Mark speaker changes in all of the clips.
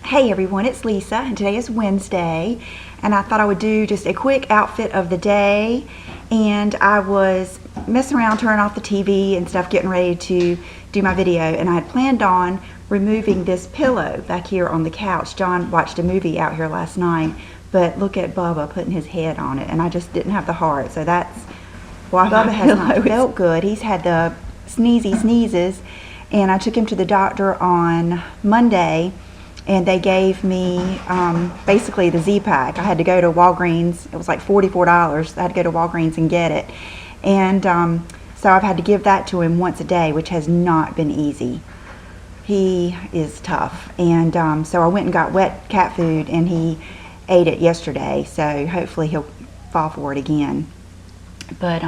Speaker 1: Hey everyone, it's Lisa and today is Wednesday and I thought I would do just a quick outfit of the day. And I was messing around, turning off the TV and stuff, getting ready to do my video, and I had planned on removing this pillow back here on the couch. John watched a movie out here last night, but look at Bubba putting his head on it, and I just didn't have the heart, so that's why Bubba has not felt good. He's had the sneezes, and I took him to the doctor on Monday, and they gave me basically the Z-Pack. I had to go to Walgreens. It was like $44. I had to go to Walgreens and get it. And so I've had to give that to him once a day, which has not been easy. He is tough. And so I went and got wet cat food, and he ate it yesterday. So hopefully he'll fall for it again. But,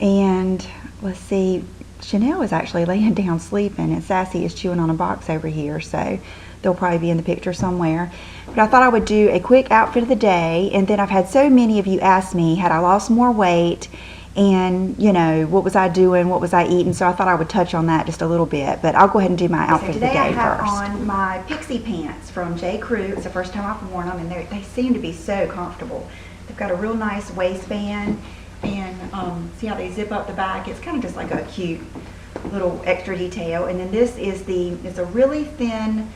Speaker 1: and let's see, Chanel is actually laying down sleeping, and Sassy is chewing on a box over here. So they'll probably be in the picture somewhere. But I thought I would do a quick outfit of the day, and then I've had so many of you ask me, had I lost more weight, and you know, what was I doing, what was I eating, so I thought I would touch on that just a little bit. But I'll go ahead and do my outfit of the day first. Today I have on my Pixie pants from J. Crew. It's the first time I've worn them, and they seem to be so comfortable. They've got a real nice waistband, and see how they zip up the back. It's kind of just like a cute little extra detail. And then this is it's a really thin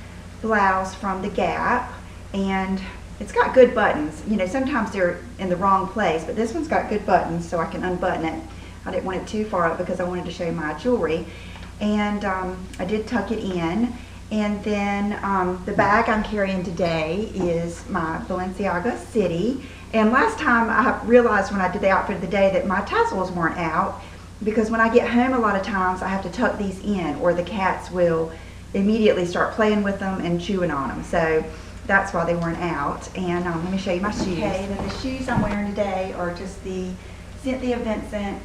Speaker 1: blouse from the Gap, and it's got good buttons. You know, sometimes they're in the wrong place, but this one's got good buttons, so I can unbutton it. I didn't want it too far up because I wanted to show my jewelry. And I did tuck it in. And then the bag I'm carrying today is my Balenciaga City. And last time I realized when I did the outfit of the day that my tassels weren't out, because when I get home a lot of times I have to tuck these in, or the cats will immediately start playing with them and chewing on them. So that's why they weren't out. And let me show you my shoes. Okay, then the shoes I'm wearing today are just the Cynthia Vincent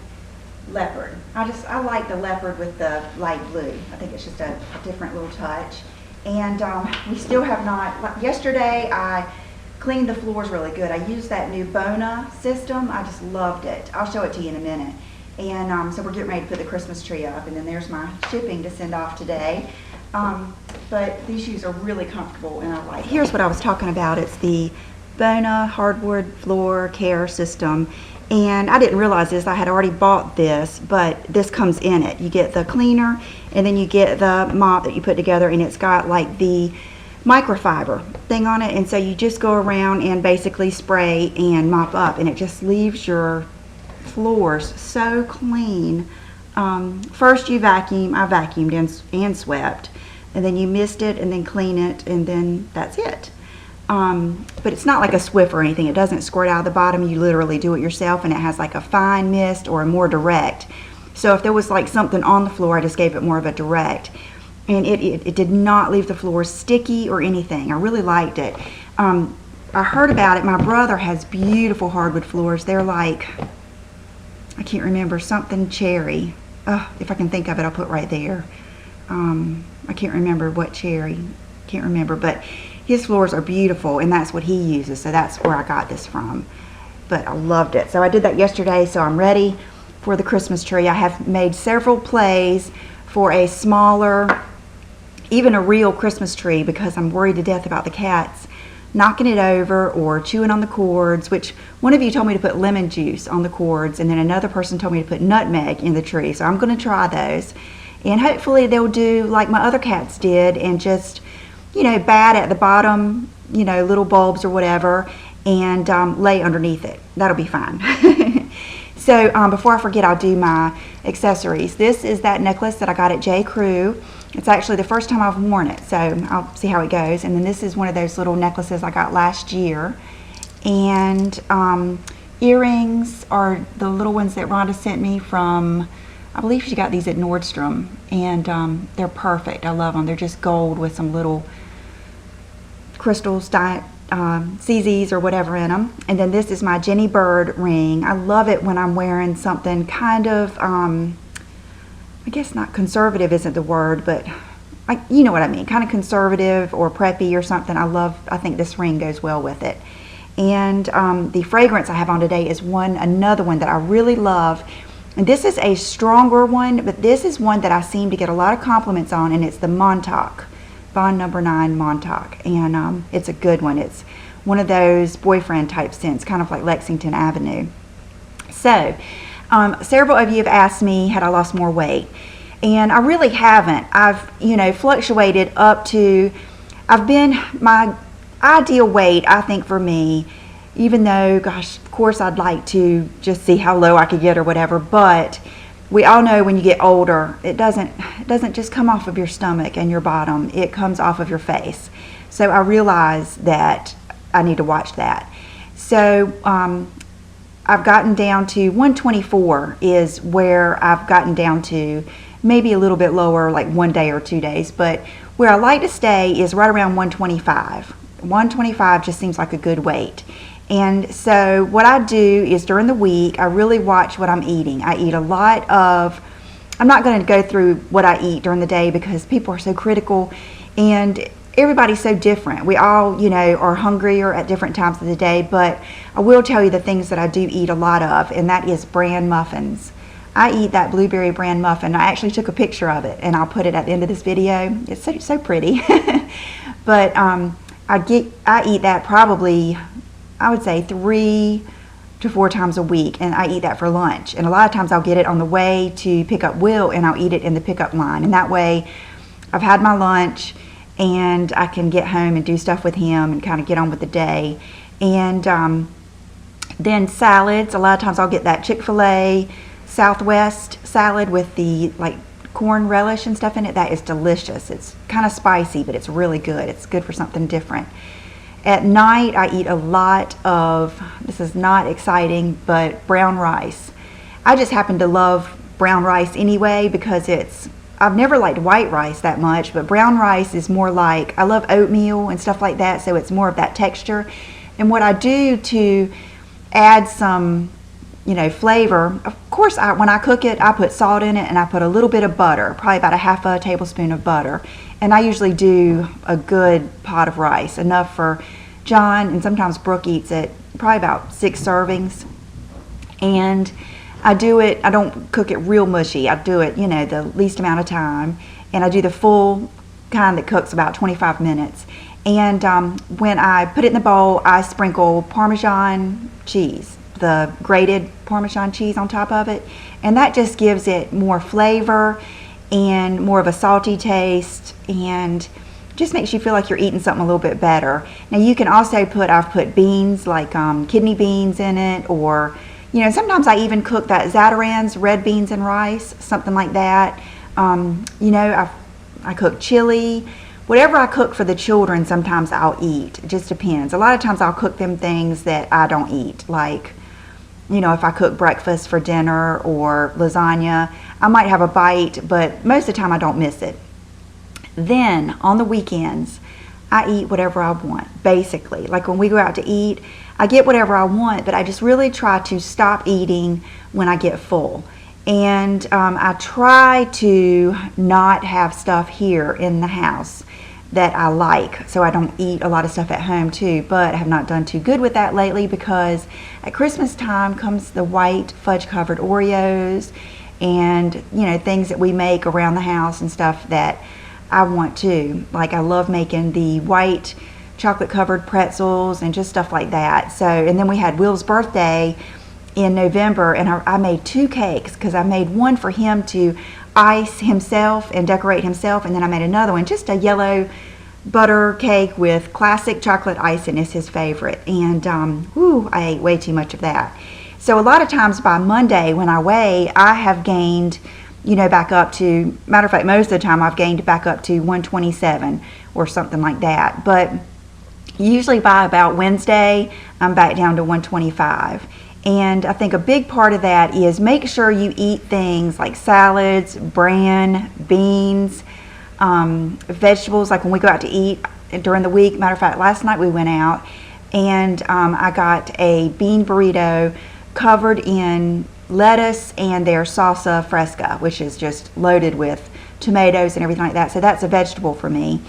Speaker 1: leopard. I like the leopard with the light blue. I think it's just a different little touch. And we still have not, like yesterday I cleaned the floors really good. I used that new Bona system. I just loved it. I'll show it to you in a minute. And so we're getting ready to put the Christmas tree up, and then there's my shipping to send off today. But these shoes are really comfortable, and I like them. Here's what I was talking about. It's the Bona hardwood floor care system, and I didn't realize this. I had already bought this, but this comes in it. You get the cleaner, and then you get the mop that you put together, and it's got like the microfiber thing on it, and so you just go around and basically spray and mop up, and it just leaves your floors so clean. First you vacuum. I vacuumed and swept, and then you mist it and then clean it, and then that's it. But it's not like a Swiffer or anything. It doesn't squirt out of the bottom. You literally do it yourself, and it has like a fine mist or a more direct. So if there was like something on the floor, I just gave it more of a direct, and it did not leave the floor sticky or anything. I really liked it. I heard about it. My brother has beautiful hardwood floors. They're like, I can't remember, something cherry. If I can think of it, I'll put right there. I can't remember what cherry. Can't remember, but his floors are beautiful, and that's what he uses, so that's where I got this from. But I loved it. So I did that yesterday, so I'm ready for the Christmas tree. I have made several plays for a smaller, even a real Christmas tree, because I'm worried to death about the cats knocking it over or chewing on the cords, which one of you told me to put lemon juice on the cords, and then another person told me to put nutmeg in the tree. So I'm going to try those, and hopefully they'll do like my other cats did and just, you know, bat at the bottom, you know, little bulbs or whatever, and lay underneath it. That'll be fine. So before I forget, I'll do my accessories. This is that necklace that I got at J. Crew. It's actually the first time I've worn it, so I'll see how it goes. And then this is one of those little necklaces I got last year. And earrings are the little ones that Rhonda sent me from, I believe she got these at Nordstrom. And they're perfect. I love them. They're just gold with some little crystals, CZs or whatever in them. And then this is my Jenny Bird ring. I love it when I'm wearing something kind of, I guess not conservative isn't the word, but you know what I mean, kind of conservative or preppy or something. I think this ring goes well with it. And the fragrance I have on today is another one that I really love. And this is a stronger one, but this is one that I seem to get a lot of compliments on, and it's the Montauk Bond Number 9 Montauk, and it's a good one. It's one of those boyfriend type scents, kind of like Lexington Avenue. So, several of you have asked me, had I lost more weight? And I really haven't. I've, fluctuated up to, I've been, my ideal weight, I think for me, even though, gosh, of course I'd like to just see how low I could get or whatever, but we all know when you get older, it doesn't just come off of your stomach and your bottom, it comes off of your face. So I realize that I need to watch that. So I've gotten down to 124 is where I've gotten down to, maybe a little bit lower, like 1 day or 2 days, but where I like to stay is right around 125. 125 just seems like a good weight. And so what I do is during the week, I really watch what I'm eating. I eat a lot of, I'm not going to go through what I eat during the day because people are so critical and everybody's so different. We all, are hungrier at different times of the day, but I will tell you the things that I do eat a lot of, and that is bran muffins. I eat that blueberry bran muffin. I actually took a picture of it and I'll put it at the end of this video. It's so pretty. But I eat that probably, I would say 3 to 4 times a week, and I eat that for lunch. And a lot of times I'll get it on the way to pick up Will, and I'll eat it in the pickup line. And that way I've had my lunch and I can get home and do stuff with him and kind of get on with the day. And then salads, a lot of times I'll get that Chick-fil-A Southwest salad with the corn relish and stuff in it. That is delicious. It's kind of spicy, but it's really good. It's good for something different. At night, I eat a lot of, this is not exciting, but brown rice. I just happen to love brown rice anyway because I've never liked white rice that much, but brown rice is more like, I love oatmeal and stuff like that, so it's more of that texture. And what I do to add some, flavor, of course, when I cook it, I put salt in it and I put a little bit of butter, probably about a half a tablespoon of butter. And I usually do a good pot of rice, enough for John, and sometimes Brooke eats it, probably about 6 servings. And I do it, I don't cook it real mushy. I do it, the least amount of time. And I do the full kind that cooks about 25 minutes. And when I put it in the bowl, I sprinkle Parmesan cheese, the grated Parmesan cheese on top of it. And that just gives it more flavor and more of a salty taste, and just makes you feel like you're eating something a little bit better. Now you can also I've put beans, like kidney beans in it, or sometimes I even cook that Zatarain's red beans and rice, something like that. I cook chili. Whatever I cook for the children, sometimes I'll eat. It just depends. A lot of times I'll cook them things that I don't eat, like if I cook breakfast for dinner or lasagna, I might have a bite, but most of the time I don't miss it. Then on the weekends, I eat whatever I want, basically. Like when we go out to eat, I get whatever I want, but I just really try to stop eating when I get full. And I try to not have stuff here in the house that I like, so I don't eat a lot of stuff at home too, but I have not done too good with that lately because at Christmas time comes the white fudge covered Oreos and things that we make around the house and stuff that I want to. Like I love making the white chocolate covered pretzels and just stuff like that. So, and then we had Will's birthday in November, and I made 2 cakes because I made one for him to ice himself and decorate himself, and then I made another one, just a yellow butter cake with classic chocolate icing is his favorite, and I ate way too much of that. So a lot of times by Monday when I weigh, I have gained back up to, matter of fact, most of the time I've gained back up to 127 or something like that, but usually by about Wednesday I'm back down to 125. And I think a big part of that is make sure you eat things like salads, bran, beans, vegetables. Like when we go out to eat during the week, matter of fact, last night we went out and I got a bean burrito covered in lettuce and their salsa fresca, which is just loaded with tomatoes and everything like that. So that's a vegetable for me.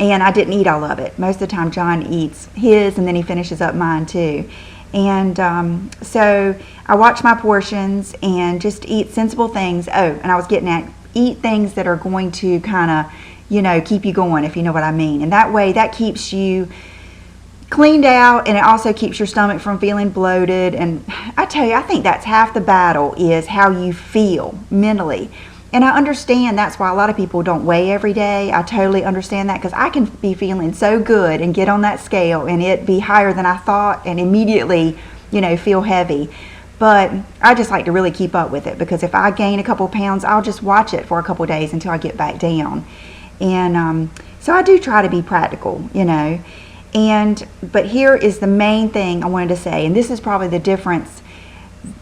Speaker 1: And I didn't eat all of it. Most of the time John eats his and then he finishes up mine too. And so I watch my portions and just eat sensible things. Oh, and I was getting at, eat things that are going to kind of you know, keep you going, if you know what I mean. And that way, that keeps you cleaned out, and it also keeps your stomach from feeling bloated. And I tell you, I think that's half the battle, is how you feel mentally. And I understand that's why a lot of people don't weigh every day. I totally understand that, because I can be feeling so good and get on that scale and it be higher than I thought and immediately, you know, feel heavy. But I just like to really keep up with it, because if I gain a couple pounds, I'll just watch it for a couple days until I get back down. And so I do try to be practical, you know. But here is the main thing I wanted to say, and this is probably the difference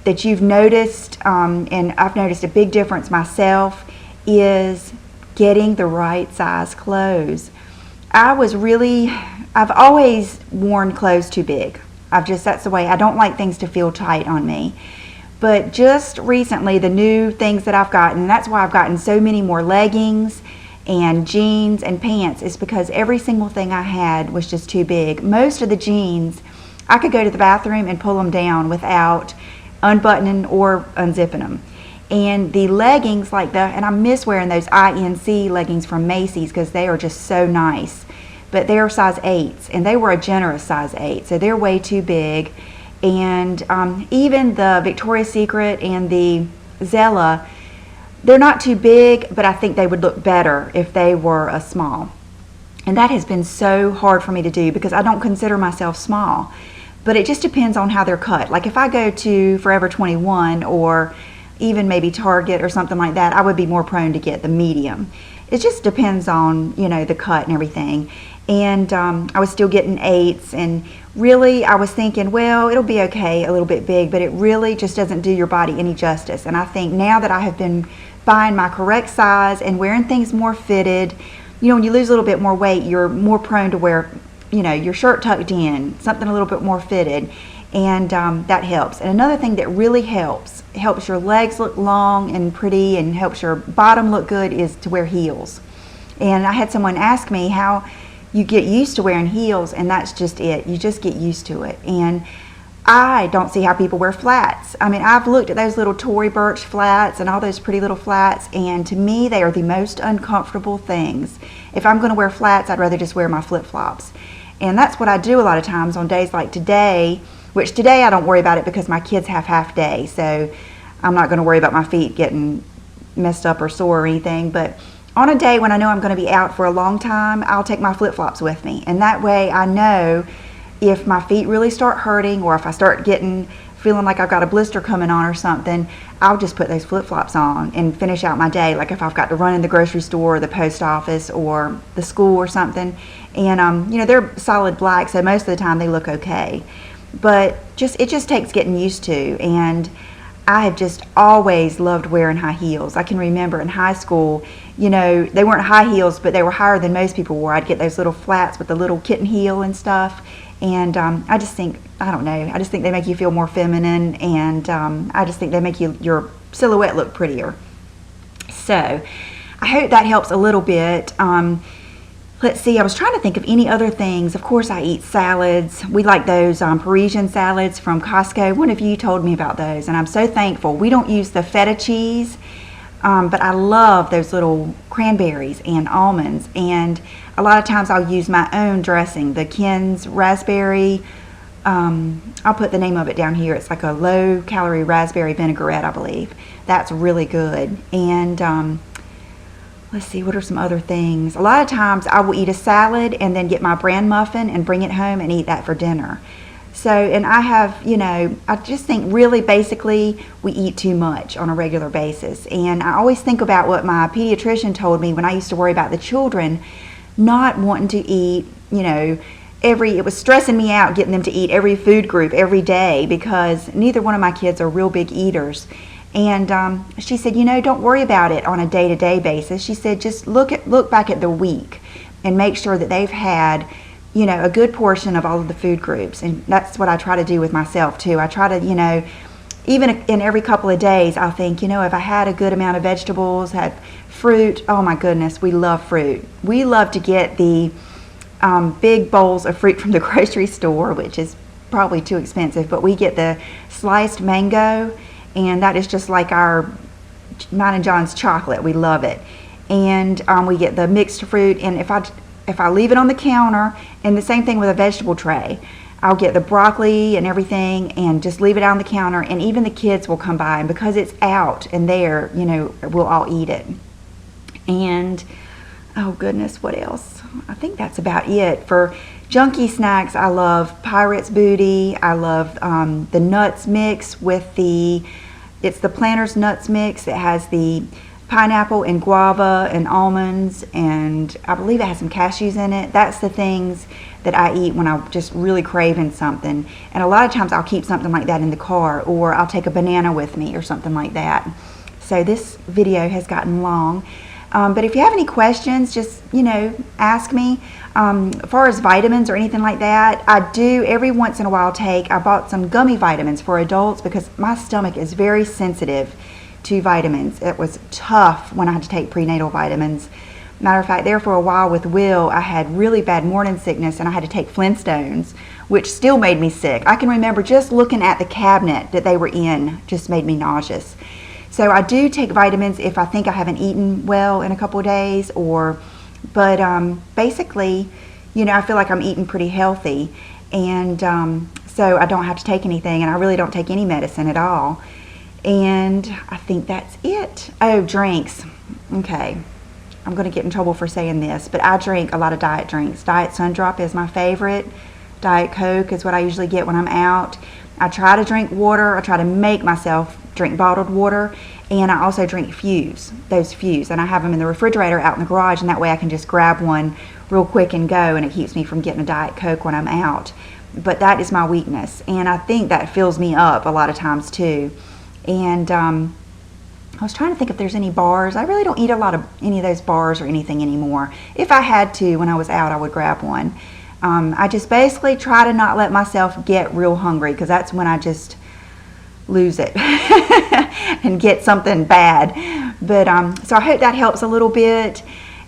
Speaker 1: that you've noticed, and I've noticed a big difference myself, is getting the right size clothes. I've always worn clothes too big. That's the way. I don't like things to feel tight on me. But just recently, the new things that I've gotten, that's why I've gotten so many more leggings and jeans and pants, is because every single thing I had was just too big. Most of the jeans, I could go to the bathroom and pull them down without unbuttoning or unzipping them. And the leggings, and I miss wearing those INC leggings from Macy's, because they are just so nice. But they're size 8s, and they were a generous size 8, so they're way too big. And even the Victoria's Secret and the Zella, they're not too big, but I think they would look better if they were a small. And that has been so hard for me to do, because I don't consider myself small. But it just depends on how they're cut. Like if I go to Forever 21 or even maybe Target or something like that, I would be more prone to get the medium. It just depends on, you know, the cut and everything. And I was still getting 8s, and really I was thinking, well, it'll be okay, a little bit big, but it really just doesn't do your body any justice. And I think now that I have been buying my correct size and wearing things more fitted, you know, when you lose a little bit more weight, you're more prone to wear, you know, your shirt tucked in, something a little bit more fitted, and that helps. And another thing that really helps your legs look long and pretty and helps your bottom look good, is to wear heels. And I had someone ask me how you get used to wearing heels, and that's just it. You just get used to it. And I don't see how people wear flats. I mean, I've looked at those little Tory Burch flats and all those pretty little flats, and to me, they are the most uncomfortable things. If I'm going to wear flats, I'd rather just wear my flip-flops. And that's what I do a lot of times on days like today, which today I don't worry about it because my kids have half day, so I'm not going to worry about my feet getting messed up or sore or anything. But on a day when I know I'm going to be out for a long time, I'll take my flip-flops with me. And that way I know if my feet really start hurting, or if I start feeling like I've got a blister coming on or something, I'll just put those flip-flops on and finish out my day. Like if I've got to run in the grocery store or the post office or the school or something. And you know, they're solid black, so most of the time they look okay. But it just takes getting used to. And I have just always loved wearing high heels. I can remember in high school, you know, they weren't high heels, but they were higher than most people wore. I'd get those little flats with the little kitten heel and stuff. And I just think, I don't know, I just think they make you feel more feminine, and I just think they make your silhouette look prettier. So I hope that helps a little bit. Let's see, I was trying to think of any other things. Of course, I eat salads. We like those Parisian salads from Costco. One of you told me about those, and I'm so thankful. We don't use the feta cheese, but I love those little cranberries and almonds. And a lot of times I'll use my own dressing, the Ken's raspberry. I'll put the name of it down here. It's like a low-calorie raspberry vinaigrette, I believe. That's really good. And let's see, what are some other things? A lot of times I will eat a salad and then get my bran muffin and bring it home and eat that for dinner. So, and I have, you know, I just think really basically we eat too much on a regular basis. And I always think about what my pediatrician told me when I used to worry about the children not wanting to eat, you know, it was stressing me out getting them to eat every food group every day, because neither one of my kids are real big eaters. And she said, you know, don't worry about it on a day-to-day basis. She said, just look back at the week and make sure that they've had, you know, a good portion of all of the food groups. And that's what I try to do with myself too. I try to, you know, even in every couple of days, I'll think, you know, if I had a good amount of vegetables, had fruit, oh my goodness, we love fruit. We love to get the big bowls of fruit from the grocery store, which is probably too expensive, but we get the sliced mango, and that is just like mine and John's chocolate. We love it. and we get the mixed fruit. And if I leave it on the counter, and the same thing with a vegetable tray, I'll get the broccoli and everything and just leave it out on the counter, and even the kids will come by, and because it's out and there, you know, we'll all eat it. And oh goodness, what else? I think that's about it. For junky snacks, I love Pirate's Booty. I love the nuts mix with it's the Planters nuts mix. It has the pineapple and guava and almonds, and I believe it has some cashews in it. That's the things that I eat when I'm just really craving something. And a lot of times I'll keep something like that in the car, or I'll take a banana with me or something like that. So this video has gotten long. But if you have any questions, just, you know, ask me. As far as vitamins or anything like that, I do every once in a while I bought some gummy vitamins for adults because my stomach is very sensitive to vitamins. It was tough when I had to take prenatal vitamins. Matter of fact, there for a while with Will, I had really bad morning sickness and I had to take Flintstones, which still made me sick. I can remember just looking at the cabinet that they were in just made me nauseous. So I do take vitamins if I think I haven't eaten well in a couple of days, but basically, you know, I feel like I'm eating pretty healthy, and so I don't have to take anything, and I really don't take any medicine at all. And I think that's it. Oh, drinks. Okay, I'm going to get in trouble for saying this, but I drink a lot of diet drinks. Diet Sundrop is my favorite. Diet Coke is what I usually get when I'm out. I try to drink water. I try to make myself drink bottled water, and I also drink those Fuse, and I have them in the refrigerator out in the garage, and that way I can just grab one real quick and go, and it keeps me from getting a Diet Coke when I'm out. But that is my weakness, and I think that fills me up a lot of times too. And I was trying to think if there's any bars. I really don't eat a lot of any of those bars or anything anymore. If I had to, when I was out, I would grab one. I just basically try to not let myself get real hungry, because that's when I just lose it and get something bad. But so I hope that helps a little bit,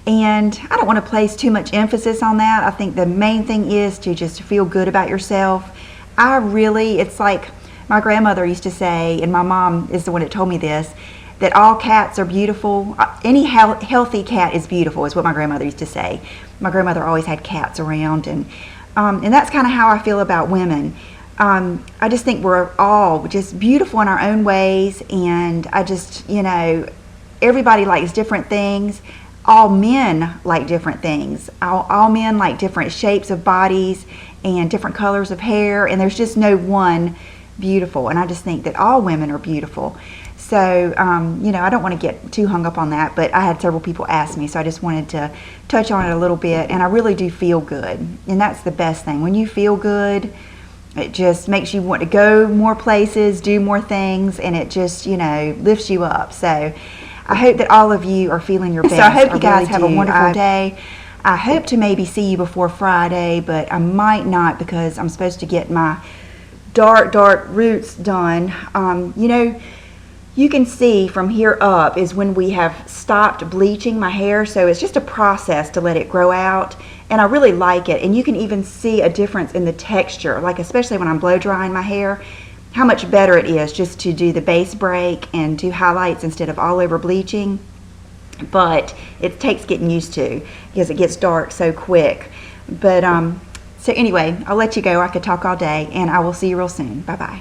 Speaker 1: and I don't want to place too much emphasis on that. I think the main thing is to just feel good about yourself. It's like my grandmother used to say, and my mom is the one that told me this, that all cats are beautiful. Any healthy cat is beautiful, is what my grandmother used to say. My grandmother always had cats around, and that's kind of how I feel about women. I just think we're all just beautiful in our own ways, and I just, you know, everybody likes different things. All men like different things. All men like different shapes of bodies and different colors of hair, and there's just no one beautiful. And I just think that all women are beautiful. So, you know, I don't want to get too hung up on that, but I had several people ask me, so I just wanted to touch on it a little bit, and I really do feel good, and that's the best thing. When you feel good, it just makes you want to go more places, do more things, and it just, you know, lifts you up. So I hope that all of you are feeling your best. So I hope you guys have a wonderful day. I hope to maybe see you before Friday, but I might not, because I'm supposed to get my dark roots done. You know, you can see from here up is when we have stopped bleaching my hair, so it's just a process to let it grow out, and I really like it. And you can even see a difference in the texture, like especially when I'm blow drying my hair, how much better it is just to do the base break and do highlights instead of all over bleaching. But it takes getting used to, because it gets dark so quick. But so anyway, I'll let you go. I could talk all day, and I will see you real soon. Bye bye.